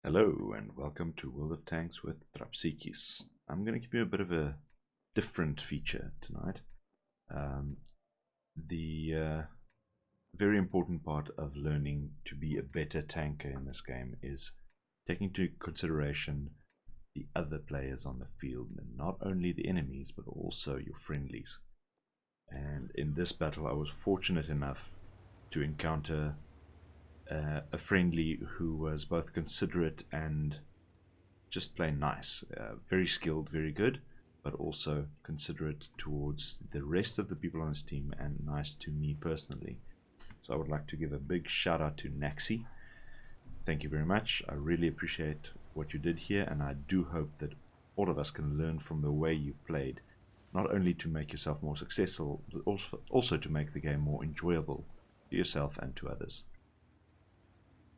Hello and welcome to World of Tanks with Drapsikis. I'm going to give you a bit of a different feature tonight. The very important part of learning to be a better tanker in this game is taking into consideration the other players on the field, and not only the enemies but also your friendlies. And in this battle I was fortunate enough to encounter a friendly who was both considerate and just plain nice. Very skilled, very good, but also considerate towards the rest of the people on his team and nice to me personally. So I would like to give a big shout out to Naxi. Thank you very much. I really appreciate what you did here, and I do hope that all of us can learn from the way you've played, not only to make yourself more successful, but also to make the game more enjoyable to yourself and to others.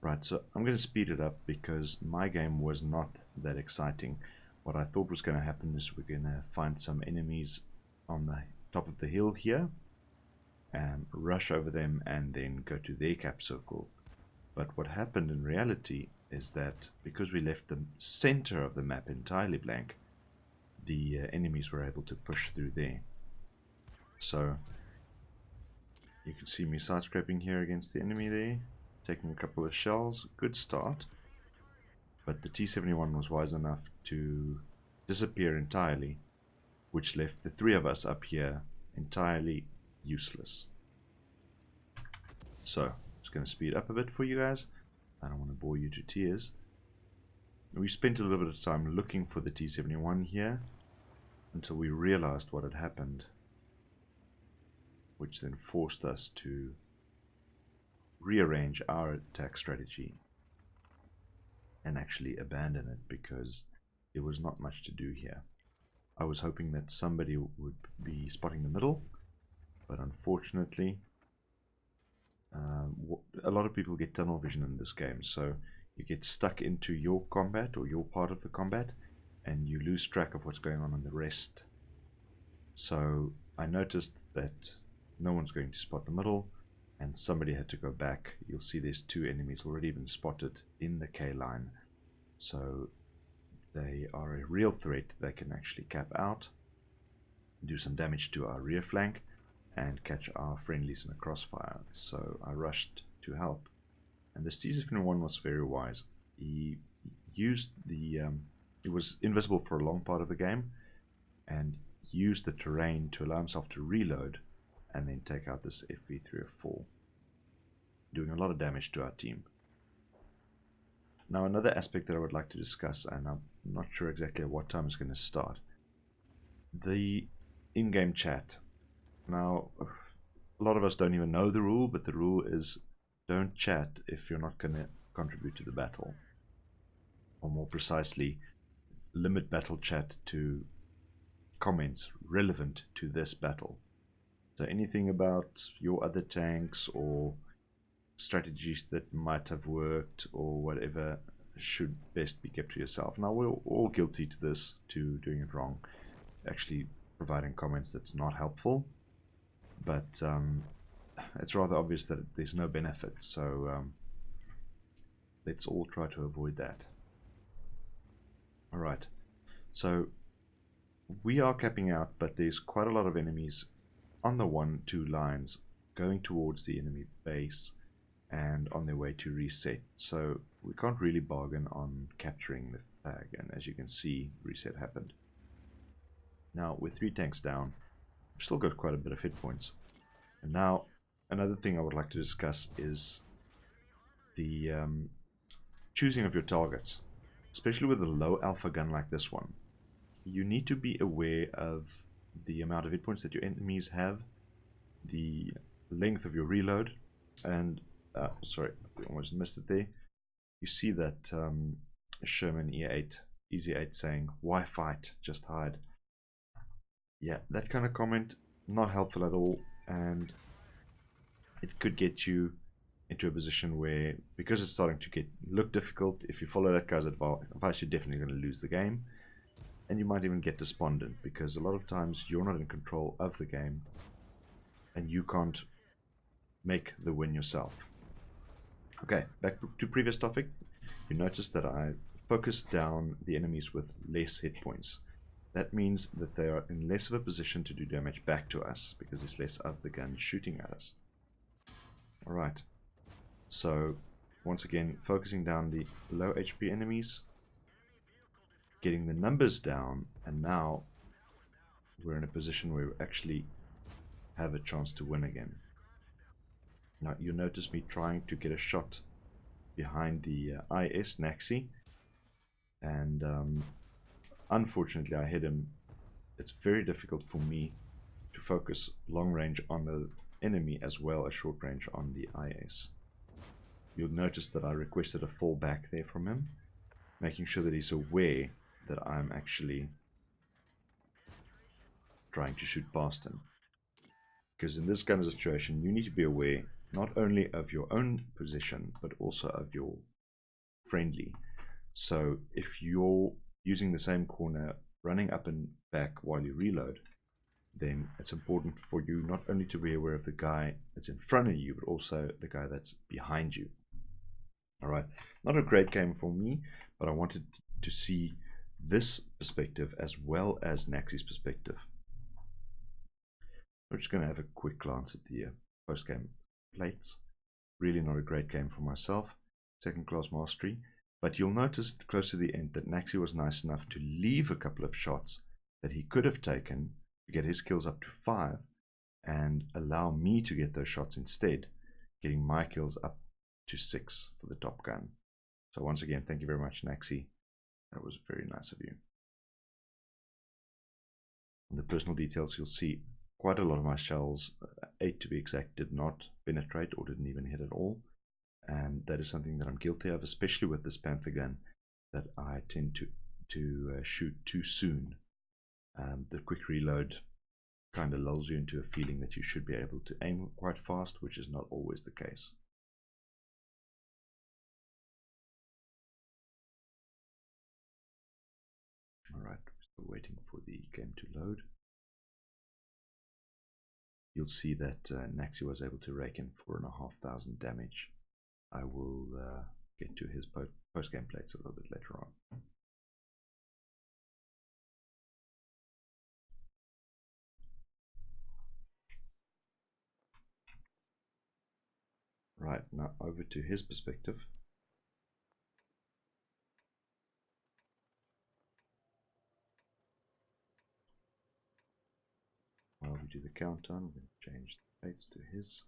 Right, so I'm going to speed it up because my game was not that exciting. What I thought was going to happen is we're going to find some enemies on the top of the hill here, and rush over them and then go to their cap circle. But what happened in reality is that because we left the center of the map entirely blank, the enemies were able to push through there. So you can see me side scraping here against the enemy there, taking a couple of shells. Good start, but the T-71 was wise enough to disappear entirely, which left the three of us up here entirely useless. So I'm just going to speed up a bit for you guys. I don't want to bore you to tears. We spent a little bit of time looking for the T-71 here until we realized what had happened, which then forced us to rearrange our attack strategy and actually abandon it because there was not much to do here. I was hoping that somebody would be spotting the middle, but unfortunately a lot of people get tunnel vision in this game, so you get stuck into your combat or your part of the combat and you lose track of what's going on in the rest. So I noticed that no one's going to spot the middle, and somebody had to go back. You'll see there's two enemies already been spotted in the K line, so they are a real threat. They can actually cap out, do some damage to our rear flank, and catch our friendlies in a crossfire. So I rushed to help, and the T-71 was very wise. He used the he was invisible for a long part of the game, and used the terrain to allow himself to reload and then take out this FV304, doing a lot of damage to our team. Now another aspect that I would like to discuss, and I'm not sure exactly at what time it's going to start, the in-game chat. Now a lot of us don't even know the rule, but the rule is don't chat if you're not going to contribute to the battle, or more precisely, limit battle chat to comments relevant to this battle. So anything about your other tanks or strategies that might have worked or whatever should best be kept to yourself. Now we're all guilty to this, to doing it wrong, actually providing comments that's not helpful, but it's rather obvious that there's no benefit, so let's all try to avoid that. Alright, so we are capping out, but there's quite a lot of enemies on the 1-2 lines going towards the enemy base and on their way to reset, so we can't really bargain on capturing the flag, and as you can see, reset happened. Now with 3 tanks down, we've still got quite a bit of hit points. And now another thing I would like to discuss is the choosing of your targets, especially with a low alpha gun like this one. You need to be aware of the amount of hit points that your enemies have, the length of your reload, and sorry, I almost missed it there. You see that Sherman E8, Easy 8 saying, "Why fight? Just hide." Yeah, that kind of comment, not helpful at all, and it could get you into a position where, because it's starting to look difficult, if you follow that guy's advice, you're definitely going to lose the game. And you might even get despondent, because a lot of times you're not in control of the game and you can't make the win yourself. Okay, back to previous topic. you notice that I focus down the enemies with less hit points. That means that they are in less of a position to do damage back to us, because there's less of the gun shooting at us. Alright, so once again, focusing down the low HP enemies, getting the numbers down, and now we're in a position where we actually have a chance to win again. Now you'll notice me trying to get a shot behind the IS Naxi, and unfortunately I hit him. It's very difficult for me to focus long range on the enemy as well as short range on the IS. You'll notice that I requested a fall back there from him, making sure that he's aware that I'm actually trying to shoot past him. Because in this kind of situation, you need to be aware not only of your own position, but also of your friendly. So if you're using the same corner, running up and back while you reload, then it's important for you not only to be aware of the guy that's in front of you, but also the guy that's behind you. Alright, not a great game for me, but I wanted to see this perspective as well as Naxi's perspective. We're just going to have a quick glance at the post-game plates. Really not a great game for myself. Second class mastery. But you'll notice close to the end that Naxi was nice enough to leave a couple of shots that he could have taken to get his kills up to 5 and allow me to get those shots instead, getting my kills up to 6 for the top gun. So once again, thank you very much, Naxi. That was very nice of you. In the personal details, you'll see quite a lot of my shells, 8 to be exact, did not penetrate or didn't even hit at all. And that is something that I'm guilty of, especially with this Panther gun, that I tend to shoot too soon. The quick reload kind of lulls you into a feeling that you should be able to aim quite fast, which is not always the case. Alright, still waiting for the game to load. You'll see that Naxi was able to rake in 4,500 damage. I will get to his post-game plates a little bit later on. Right, now over to his perspective. While we do the countdown, we're going to change the plates to his,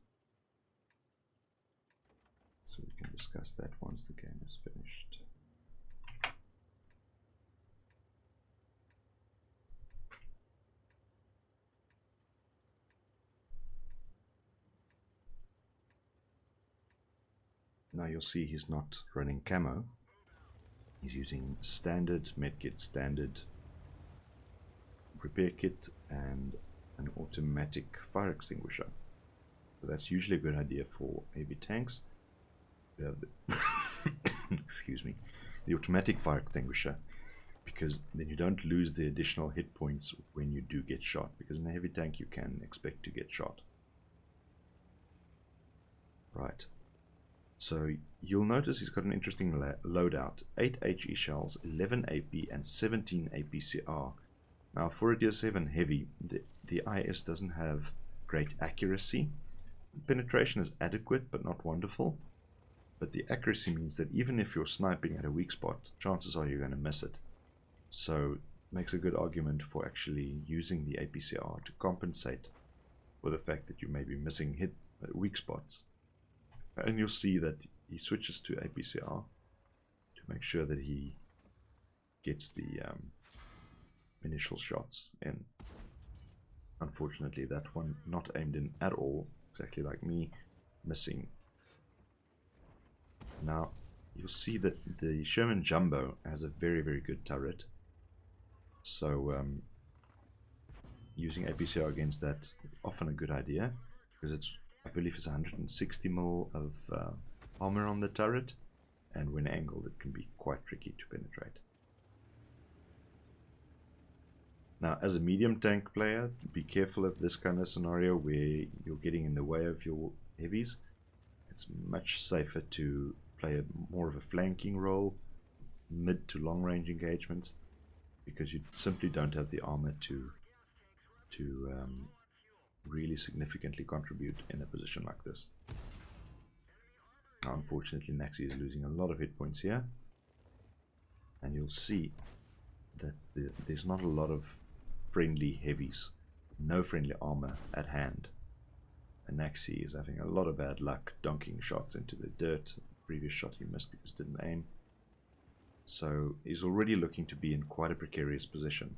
so we can discuss that once the game is finished. Now you'll see he's not running camo. He's using standard medkit, standard repair kit, and an automatic fire extinguisher. So that's usually a good idea for heavy tanks. Excuse me, the automatic fire extinguisher, because then you don't lose the additional hit points when you do get shot, because in a heavy tank you can expect to get shot. Right, so you'll notice he's got an interesting loadout: 8 HE shells, 11 AP and 17 APCR. Now for a Tier 7 heavy, the IS doesn't have great accuracy. Penetration is adequate but not wonderful, but the accuracy means that even if you're sniping at a weak spot, chances are you're going to miss it. So it makes a good argument for actually using the APCR to compensate for the fact that you may be missing weak spots. And you'll see that he switches to APCR to make sure that he gets the initial shots in. Unfortunately, that one not aimed in at all, exactly like me, missing. Now you'll see that the Sherman Jumbo has a very, very good turret, so using APCR against that is often a good idea, because I believe it's 160 mil of armor on the turret, and when angled it can be quite tricky to penetrate. Now, as a medium tank player, be careful of this kind of scenario where you're getting in the way of your heavies. It's much safer to play more of a flanking role, mid to long range engagements, because you simply don't have the armor to really significantly contribute in a position like this. Now, unfortunately, Naxi is losing a lot of hit points here, and you'll see that there's not a lot of friendly heavies, no friendly armor at hand. And Naxi is having a lot of bad luck donking shots into the dirt. The previous shot he missed because he didn't aim. So he's already looking to be in quite a precarious position.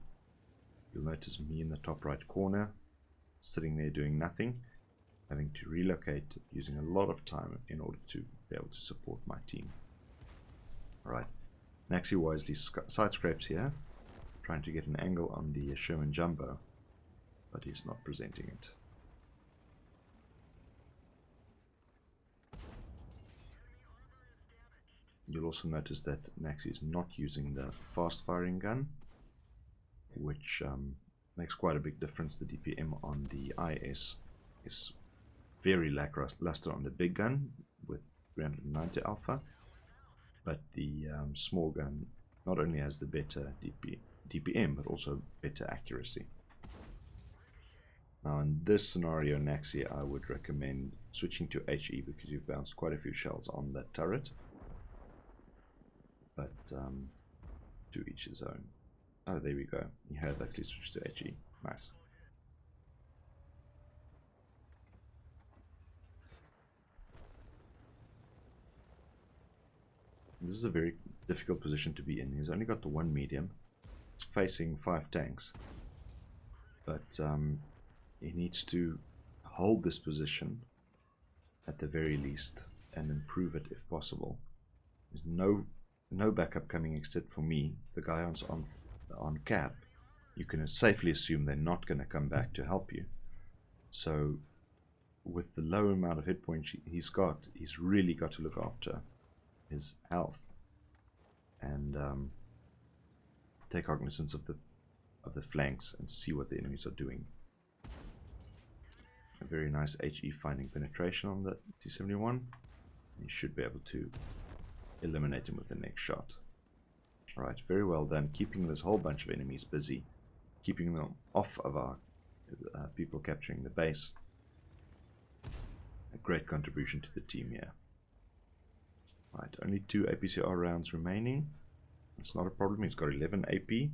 You'll notice me in the top right corner, sitting there doing nothing, having to relocate, using a lot of time in order to be able to support my team. Alright, Naxi wisely side scrapes here, trying to get an angle on the Sherman Jumbo, but he's not presenting it. You'll also notice that Naxi is not using the fast firing gun, which makes quite a big difference. The DPM on the IS is very lackluster on the big gun with 390 alpha, but the small gun not only has the better DPM but also better accuracy. Now in this scenario, Naxi, I would recommend switching to HE because you've bounced quite a few shells on that turret. But to each his own. Oh, there we go. You had actually switched to HE. Nice. This is a very difficult position to be in. He's only got the one medium. He's facing 5 tanks. But he needs to hold this position at the very least and improve it if possible. There's no backup coming except for me, the guy on cap. You can safely assume they're not going to come back to help you. So with the low amount of hit points he's really got to look after his health and take cognizance of the flanks and see what the enemies are doing. A very nice HE finding penetration on the T-71. You should be able to eliminate him with the next shot. Alright, very well done, keeping this whole bunch of enemies busy, keeping them off of our people capturing the base. A great contribution to the team here. Right, only 2 APCR rounds remaining. That's not a problem. He's got 11 AP,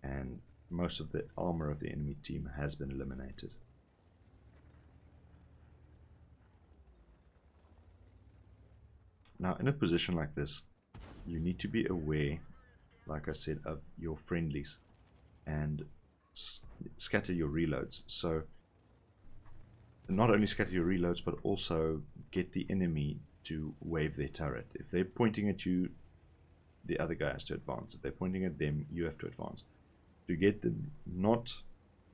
and most of the armor of the enemy team has been eliminated. Now, in a position like this, you need to be aware, like I said, of your friendlies and scatter your reloads. So, not only scatter your reloads, but also get the enemy to wave their turret. If they're pointing at you, the other guy has to advance. If they're pointing at them, you have to advance. To get them not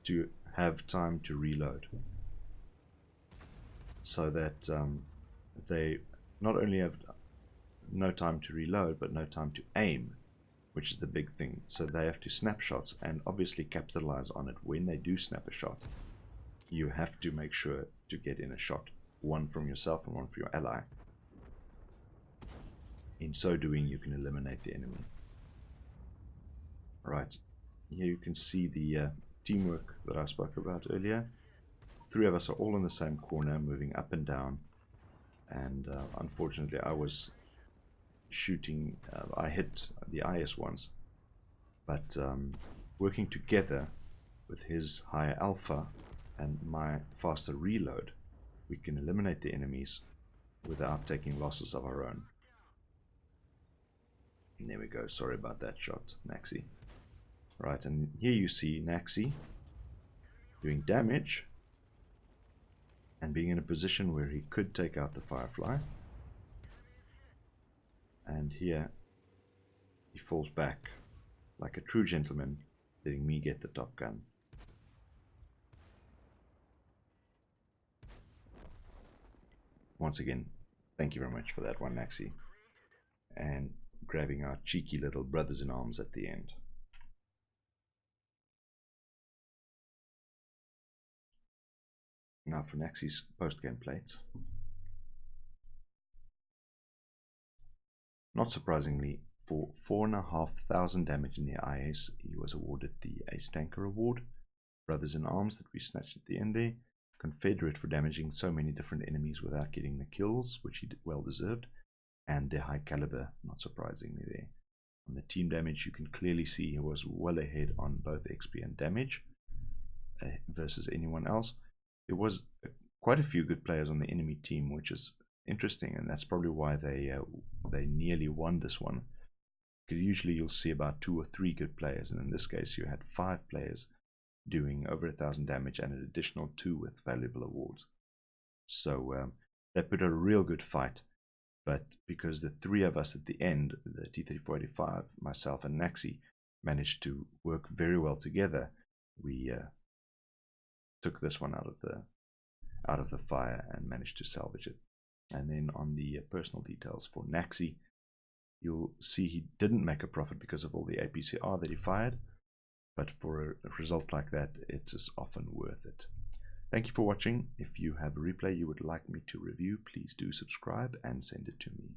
to have time to reload. So that they not only have no time to reload, but no time to aim, which is the big thing. So they have to snap shots and obviously capitalize on it. When they do snap a shot, you have to make sure to get in a shot, one from yourself and one for your ally. In so doing, you can eliminate the enemy. Right, here you can see the teamwork that I spoke about earlier. 3 of us are all in the same corner, moving up and down, and unfortunately I was shooting, I hit the IS once, but working together with his higher alpha and my faster reload, we can eliminate the enemies without taking losses of our own. And there we go, sorry about that shot, Naxi. Right, and here you see Naxi doing damage and being in a position where he could take out the Firefly. And here he falls back like a true gentleman, letting me get the top gun. Once again, thank you very much for that one, Naxi. And grabbing our cheeky little brothers in arms at the end. Now for Naxi's post-game plates. Not surprisingly, for 4,500 damage in the IS, he was awarded the Ace Tanker Award. Brothers in Arms that we snatched at the end there. Confederate for damaging so many different enemies without getting the kills, which he well deserved. And the High Caliber, not surprisingly there. On the team damage, you can clearly see he was well ahead on both XP and damage versus anyone else. There was quite a few good players on the enemy team, which is interesting, and that's probably why they nearly won this one. Because usually you'll see about 2 or 3 good players, and in this case you had 5 players doing over 1,000 damage and an additional 2 with valuable awards. So they put a real good fight. But because the 3 of us at the end, the T-3485, myself and Naxi, managed to work very well together, we took this one out of the fire and managed to salvage it. And then on the personal details for Naxi, you'll see he didn't make a profit because of all the APCR that he fired, but for a result like that, it is often worth it. Thank you for watching. If you have a replay you would like me to review, please do subscribe and send it to me.